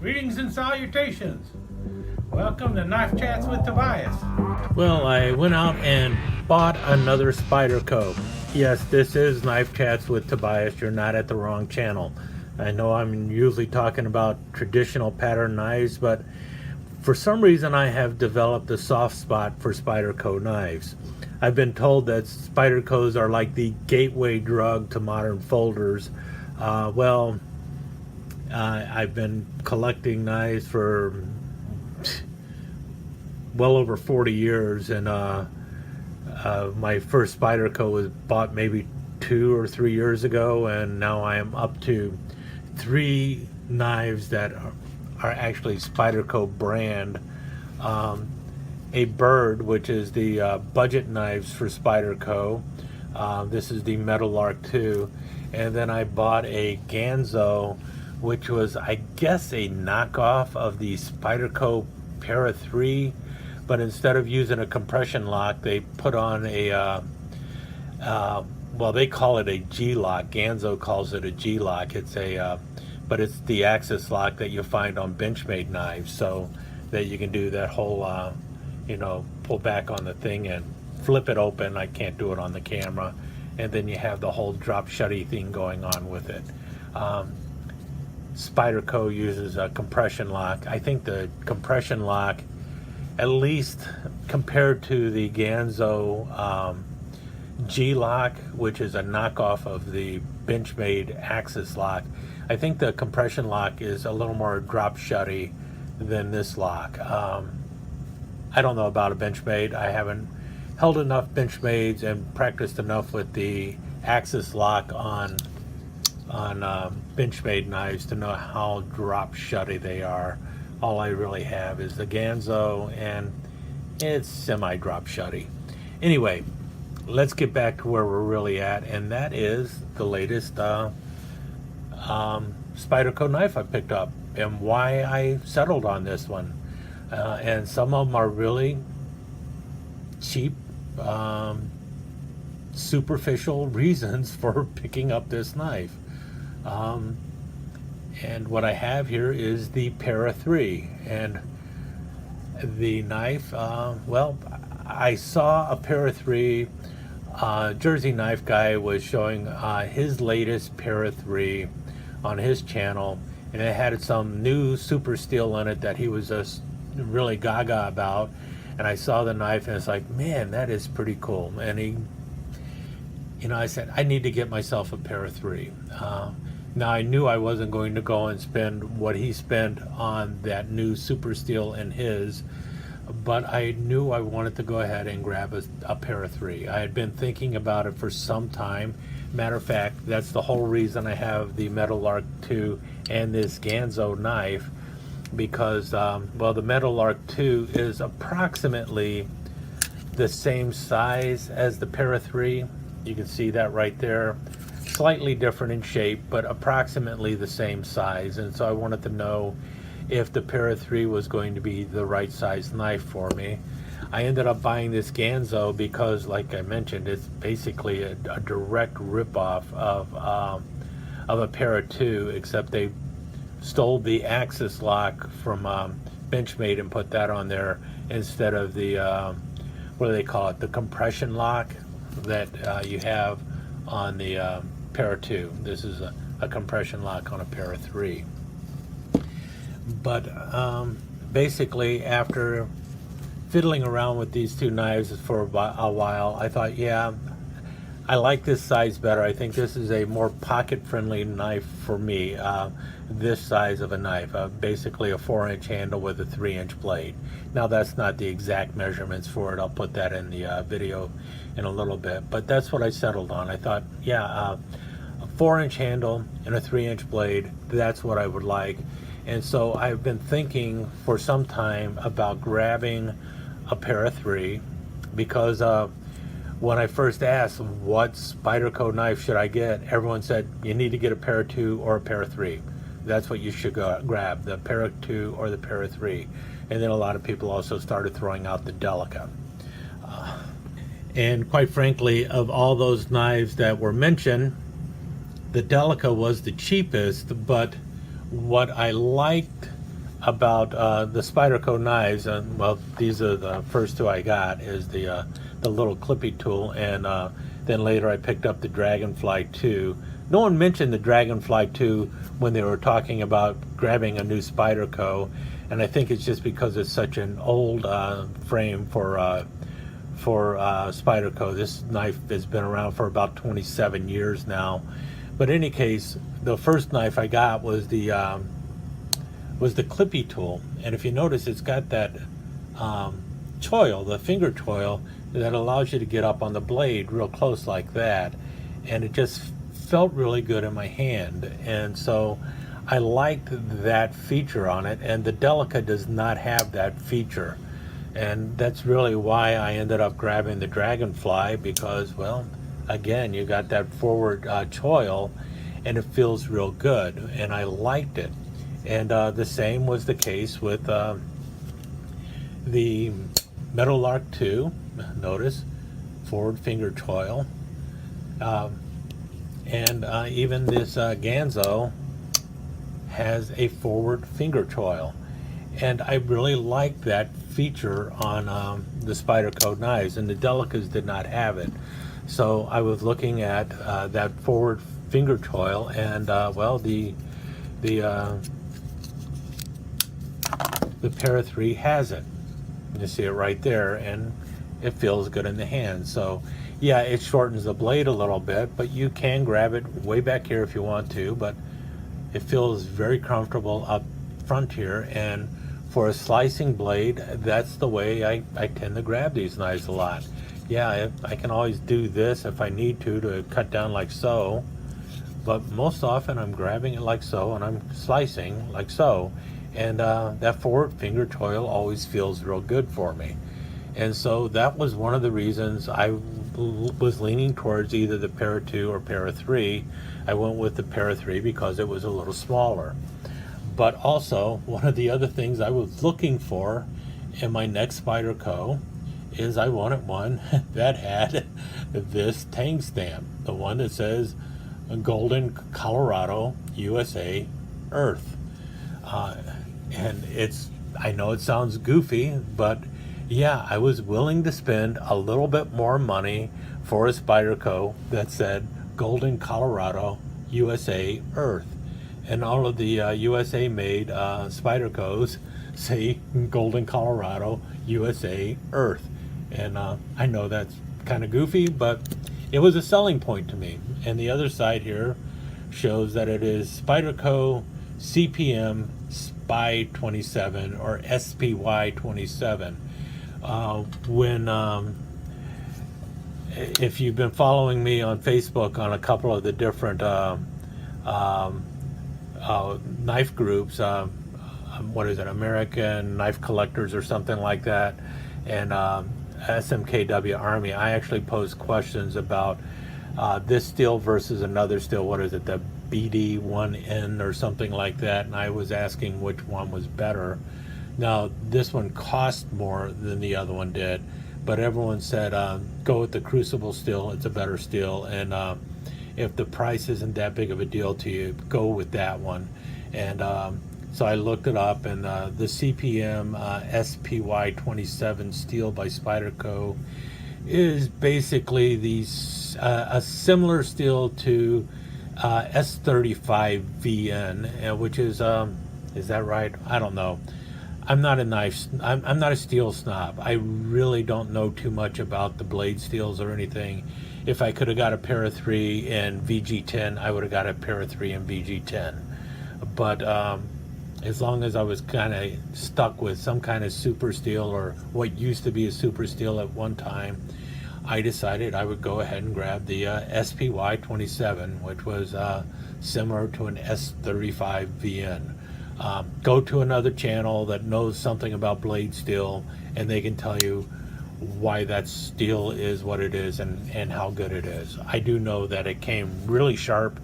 Greetings and salutations. Welcome to Knife Chats with Tobias. Well, I went out and bought another Spyderco. Yes, this is Knife Chats with Tobias. You're not at the wrong channel. I know I'm usually talking about traditional pattern knives, but for some reason I have developed a soft spot for Spyderco knives. I've been told that Spydercos are like the gateway drug to modern folders. I've been collecting knives for well over 40 years, and my first Spyderco was bought maybe 2 or 3 years ago, and now I am up to 3 knives that are actually Spyderco brand. A Bird, which is the budget knives for Spyderco. This is the Meadowlark 2. And then I bought a Ganzo, which was, I guess, a knockoff of the Spyderco Para 3, but instead of using a compression lock, they put on a, well, they call it a G-lock. Ganzo calls it a G-lock. It's a, but it's the axis lock that you find on Benchmade knives, so that you can do that whole, you know, pull back on the thing and flip it open. I can't do it on the camera. And then you have the whole drop shutty thing going on with it. Spyderco uses a compression lock. I think the compression lock, at least compared to the Ganzo G-lock, which is a knockoff of the Benchmade axis lock, I think the compression lock is a little more drop shutty than this lock. I don't know about a Benchmade. I haven't held enough Benchmades and practiced enough with the axis lock on Benchmade knives to know how drop shutty they are. All I really have is the Ganzo, and it's semi drop shutty. Anyway, let's get back to where we're really at, and that is the latest Spyderco knife I picked up and why I settled on this one. And some of them are really cheap, superficial reasons for picking up this knife. And what I have here is the Para 3, and the knife, well, I saw a Para 3. JerseyKnife Guy was showing his latest Para 3 on his channel, and it had some new super steel in it that he was just really gaga about. And I saw the knife and it's like, man, that is pretty cool. And he, you know, I said, I need to get myself a Para 3. Now I knew I wasn't going to go and spend what he spent on that new super steel in his, but I knew I wanted to go ahead and grab a Para 3. I had been thinking about it for some time. Matter of fact, that's the whole reason I have the Meadowlark 2 and this Ganzo knife, because well, the Meadowlark 2 is approximately the same size as the Para 3. You can see that right there. Slightly different in shape, but approximately the same size. And so I wanted to know if the Para 3 was going to be the right size knife for me. I ended up buying this Ganzo because, like I mentioned, it's basically a direct ripoff of a Para 2, except they stole the axis lock from Benchmade and put that on there instead of the what do they call it, the compression lock that you have on the Para 2. This is a compression lock on a Para 3. But basically, after fiddling around with these two knives for a while, I thought, yeah, I like this size better. I think this is a more pocket-friendly knife for me. This size of a knife, basically a 4-inch handle with a 3-inch blade. Now that's not the exact measurements for it. I'll put that in the video in a little bit, but that's what I settled on. I thought, yeah, a 4-inch handle and a 3-inch blade, that's what I would like. And so I've been thinking for some time about grabbing a Para 3, because when I first asked what Spyderco knife should I get, everyone said you need to get a Para 2 or a Para 3. That's what you should grab, the Para 2 or the Para 3. And then a lot of people also started throwing out the Delica. And quite frankly, of all those knives that were mentioned, the Delica was the cheapest, but what I liked about the Spyderco knives, and well, these are the first two I got, is the little clippy tool, and then later I picked up the Dragonfly 2. No one mentioned the Dragonfly 2 when they were talking about grabbing a new Spyderco, and I think it's just because it's such an old frame for Spyderco. This knife has been around for about 27 years now. But in any case, the first knife I got was the clippy tool, and if you notice, it's got that choil, the finger choil, that allows you to get up on the blade real close like that, and it just felt really good in my hand, and so I liked that feature on it, and the Delica does not have that feature, and that's really why I ended up grabbing the Dragonfly, because, well, again, you got that forward choil, and it feels real good, and I liked it. And the same was the case with the Meadowlark 2. Notice, forward finger choil. And even this Ganzo has a forward finger choil. And I really like that feature on the Spyderco knives, and the Delicas did not have it. So I was looking at that forward finger choil, and well, the Para 3 has it. You see it right there, and it feels good in the hand. So yeah, it shortens the blade a little bit, but you can grab it way back here if you want to, but it feels very comfortable up front here. And for a slicing blade, that's the way I tend to grab these knives a lot. Yeah, I can always do this if I need to cut down like so, but most often I'm grabbing it like so, and I'm slicing like so, and that forward finger choil always feels real good for me. And so that was one of the reasons I was leaning towards either the Para 2 or Para 3. I went with the Para 3 because it was a little smaller. But also, one of the other things I was looking for in my next Spyderco is I wanted one that had this tang stamp, the one that says Golden, Colorado, USA, Earth. And I know it sounds goofy, but yeah, I was willing to spend a little bit more money for a Spyderco that said Golden, Colorado, USA, Earth. And all of the USA made Spydercos say Golden, Colorado, USA, Earth. And I know that's kind of goofy, but it was a selling point to me. And the other side here shows that it is Spyderco CMP-SPY-27 or SPY-27. If you've been following me on Facebook on a couple of the different knife groups, what is it, American Knife Collectors or something like that, and SMKW Army, I actually posed questions about this steel versus another steel. What is it, the BD1N or something like that, and I was asking which one was better. Now, this one cost more than the other one did, but everyone said go with the Crucible steel, it's a better steel, and if the price isn't that big of a deal to you, go with that one. And so I looked it up, and the CPM SPY-27 steel by Spyderco is basically a similar steel to S35 VN, which is that right? I don't know. I'm not a steel snob. I really don't know too much about the blade steels or anything. If I could have got a Para 3 and VG10, I would have got a Para 3 and VG10. But as long as I was kind of stuck with some kind of super steel, or what used to be a super steel at one time, I decided I would go ahead and grab the SPY-27, which was similar to an S35 VN. Go to another channel that knows something about blade steel, and they can tell you why that steel is what it is and how good it is. I do know that it came really sharp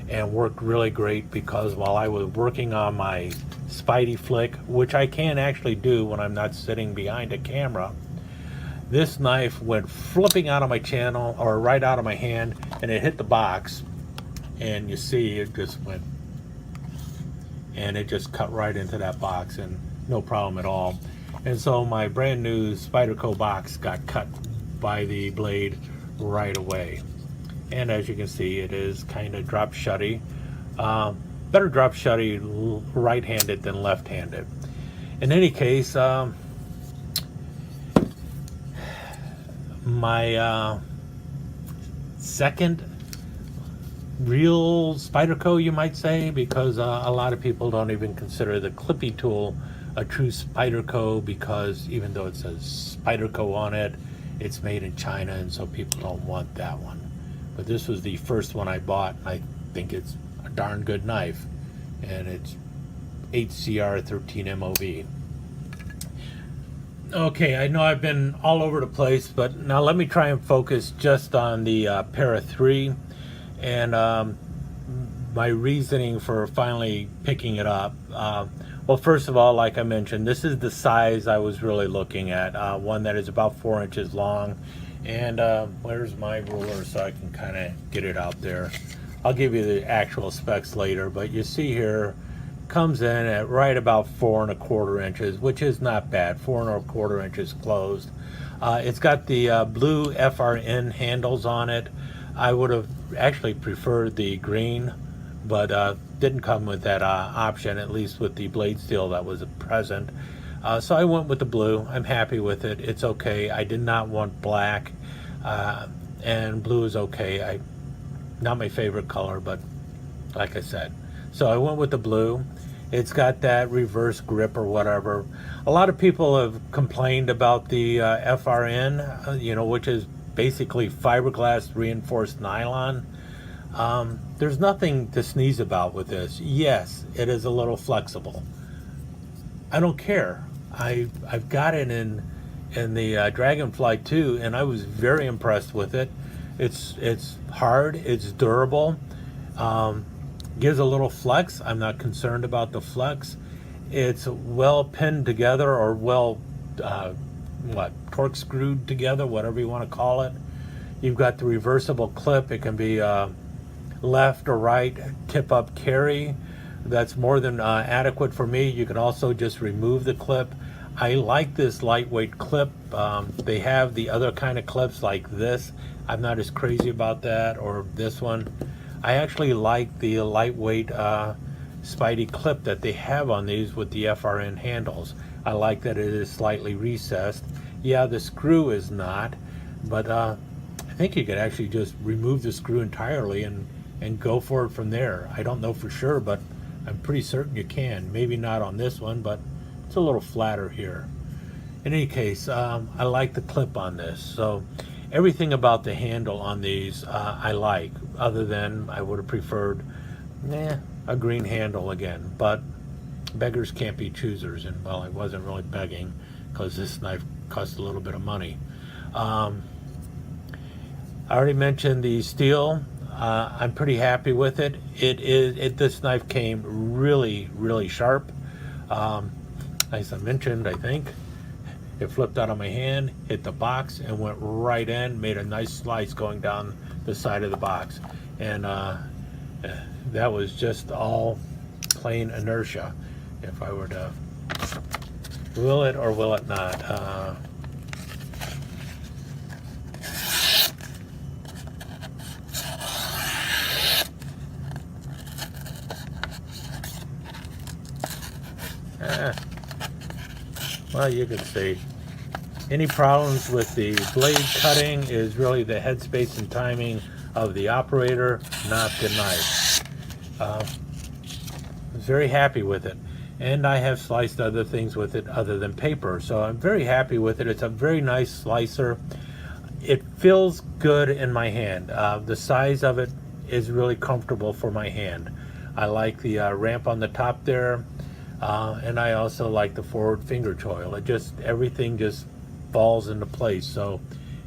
and worked really great, because while I was working on my Spidey flick, which I can actually do when I'm not sitting behind a camera, this knife went flipping out of my channel, or right out of my hand, and it hit the box, and you see it just went and it just cut right into that box and no problem at all. And so my brand new Spyderco box got cut by the blade right away. And as you can see, it is kind of drop shutty. Better drop shutty right-handed than left-handed. In any case, my second real Spyderco, you might say, because a lot of people don't even consider the clippy tool a true Spyderco, because even though it says Spyderco on it, it's made in China, and so people don't want that one. But this was the first one I bought, and I think it's a darn good knife, and it's HCR 13 MOV. Okay, I know I've been all over the place, but now let me try and focus just on the Para 3 and my reasoning for finally picking it up. Well, first of all, like I mentioned, this is the size I was really looking at, one that is about 4 inches long. And where's my ruler so I can kind of get it out there? I'll give you the actual specs later, but you see here, comes in at right about 4 1/4 inches, which is not bad. 4 1/4 inches closed. It's got the blue FRN handles on it. I would have actually preferred the green, but didn't come with that option, at least with the blade steel that was present. So I went with the blue. I'm happy with it. It's okay. I did not want black, and blue is okay. Not my favorite color, but like I said. So I went with the blue. It's got that reverse grip or whatever. A lot of people have complained about the FRN, which is basically fiberglass reinforced nylon. There's nothing to sneeze about with this. Yes, it is a little flexible. I don't care. I've got it in the Dragonfly too, and I was very impressed with it. It's hard. It's durable. Gives a little flex. I'm not concerned about the flex. It's well pinned together, or well torque screwed together, whatever you want to call it. You've got the reversible clip. It can be left or right tip up carry. That's more than adequate for me. You can also just remove the clip. I like this lightweight clip. They have the other kind of clips like this. I'm not as crazy about that, or this one. I actually like the lightweight Spidey clip that they have on these with the FRN handles. I like that it is slightly recessed. Yeah, the screw is not, but I think you could actually just remove the screw entirely and go for it from there. I don't know for sure, but I'm pretty certain you can. Maybe not on this one, but it's a little flatter here. In any case, I like the clip on this. So everything about the handle on these I like, other than I would have preferred a green handle again. But beggars can't be choosers, and well, I wasn't really begging because this knife cost a little bit of money. I already mentioned the steel. I'm pretty happy with it. This knife came really, really sharp. As I mentioned, I think it flipped out of my hand, hit the box, and went right in, made a nice slice going down the side of the box. And that was just all plain inertia. If I were to will it or will it not? Well, you can see. Any problems with the blade cutting is really the headspace and timing of the operator, not the knife. I was very happy with it. And I have sliced other things with it other than paper, so I'm very happy with it. It's a very nice slicer. It feels good in my hand. The size of it is really comfortable for my hand. I like the ramp on the top there. And I also like the forward finger choil. Everything just falls into place. So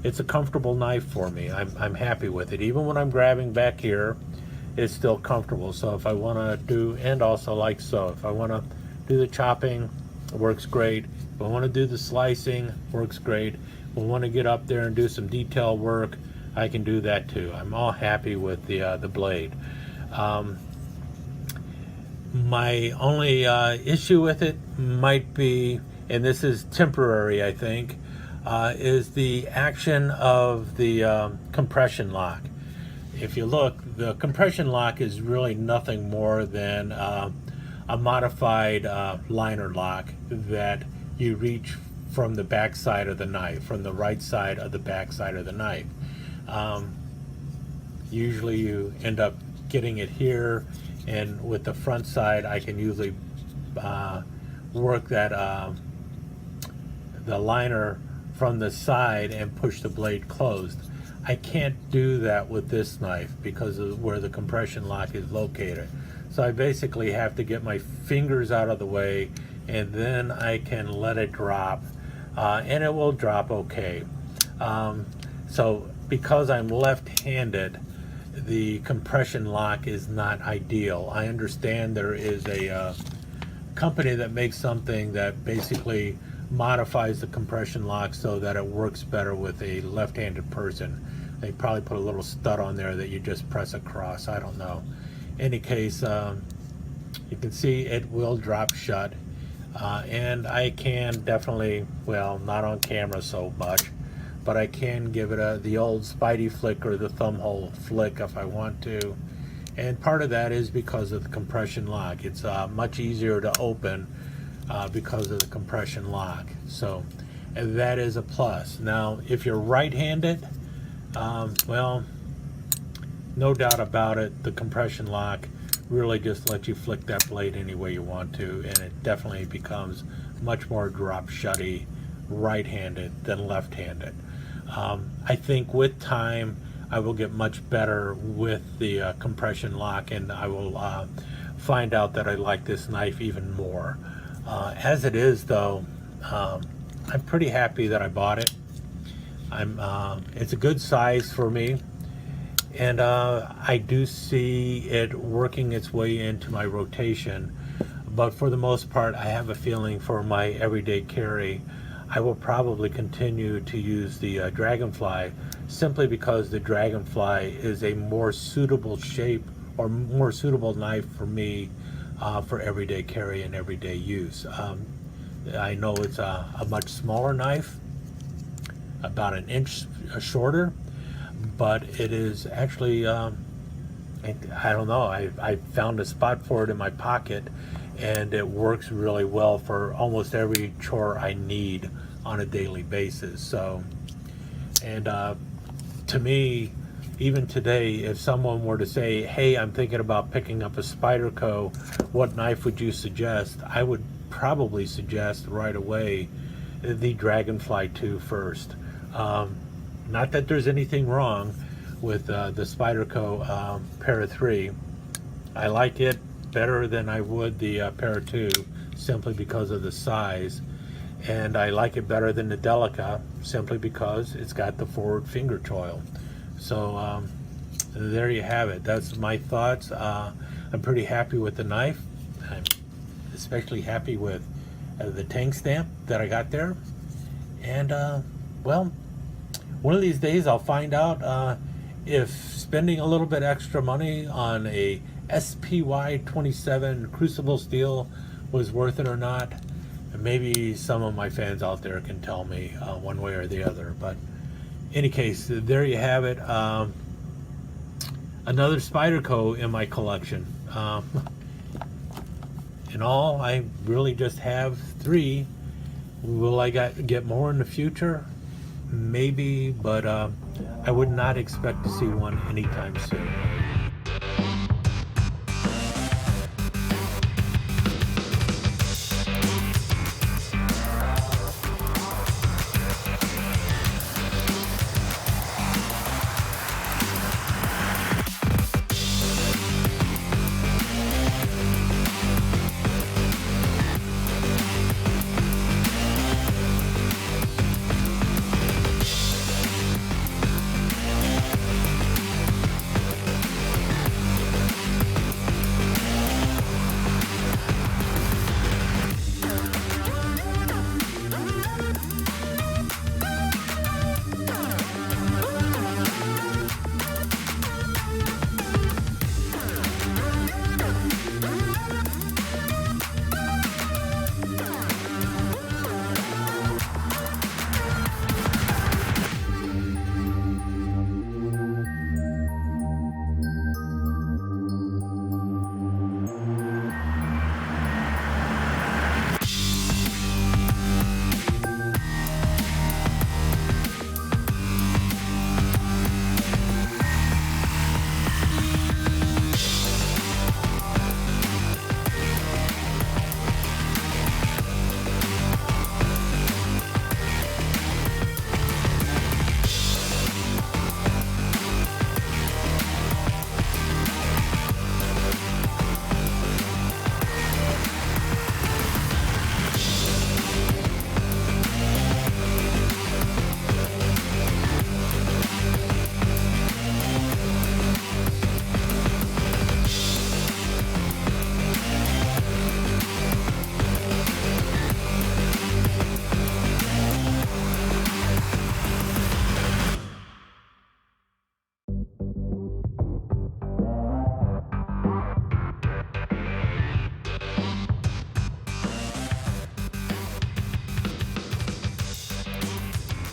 it's a comfortable knife for me. I'm happy with it. Even when I'm grabbing back here, it's still comfortable. So if I want to do, and also like so, if I want to do the chopping, it works great. If I want to do the slicing, works great. If I want to get up there and do some detail work, I can do that too. I'm all happy with the blade. My only issue with it might be, and this is temporary, I think, is the action of the compression lock. If you look, the compression lock is really nothing more than a modified liner lock that you reach from the back side of the knife, from the right side of the back side of the knife. Usually you end up getting it here, and with the front side I can usually work that the liner from the side and push the blade closed. I can't do that with this knife because of where the compression lock is located. So I basically have to get my fingers out of the way, and then I can let it drop, and it will drop okay. So because I'm left-handed, the compression lock is not ideal. I understand there is a company that makes something that basically modifies the compression lock so that it works better with a left-handed person. They probably put a little stud on there that you just press across. I don't know. In any case, you can see it will drop shut, and I can definitely, well, not on camera so much, but I can give it the old Spidey flick or the thumb hole flick if I want to. And part of that is because of the compression lock. It's much easier to open because of the compression lock. So, and that is a plus. Now, if you're right-handed, well, no doubt about it, the compression lock really just lets you flick that blade any way you want to, and it definitely becomes much more drop shutty right-handed than left-handed. I think with time I will get much better with the compression lock, and I will find out that I like this knife even more. As it is though, I'm pretty happy that I bought it. It's a good size for me, and I do see it working its way into my rotation, but for the most part I have a feeling for my everyday carry I will probably continue to use the Dragonfly, simply because the Dragonfly is a more suitable shape or more suitable knife for me for everyday carry and everyday use. I know it's a much smaller knife, about an inch shorter, but it is actually, I don't know, I found a spot for it in my pocket, and it works really well for almost every chore I need on a daily basis. So, and to me, even today, if someone were to say, hey, I'm thinking about picking up a Spyderco, what knife would you suggest? I would probably suggest right away the Dragonfly 2 first. Not that there's anything wrong with the Spyderco Para 3. I like it better than I would the Para 2, simply because of the size, and I like it better than the Delica simply because it's got the forward finger choil. So there you have it. That's my thoughts. I'm pretty happy with the knife. I'm especially happy with the tank stamp that I got there, and well, one of these days I'll find out if spending a little bit extra money on a SPY-27 crucible steel was worth it or not. Maybe some of my fans out there can tell me one way or the other. But in any case, there you have it. Another Spyderco in my collection. In all, I really just have 3. Will I get more in the future? Maybe, but I would not expect to see one anytime soon.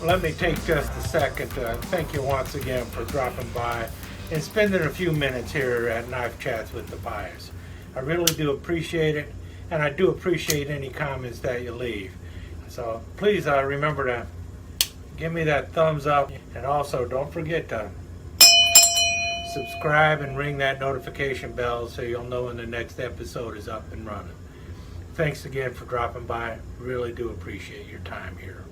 let me take just a second to thank you once again for dropping by and spending a few minutes here at Knife Chats with the Buyers. I really do appreciate it, and I do appreciate any comments that you leave. So please remember to give me that thumbs up, and also don't forget to subscribe and ring that notification bell so you'll know when the next episode is up and running. Thanks again for dropping by. Really do appreciate your time here.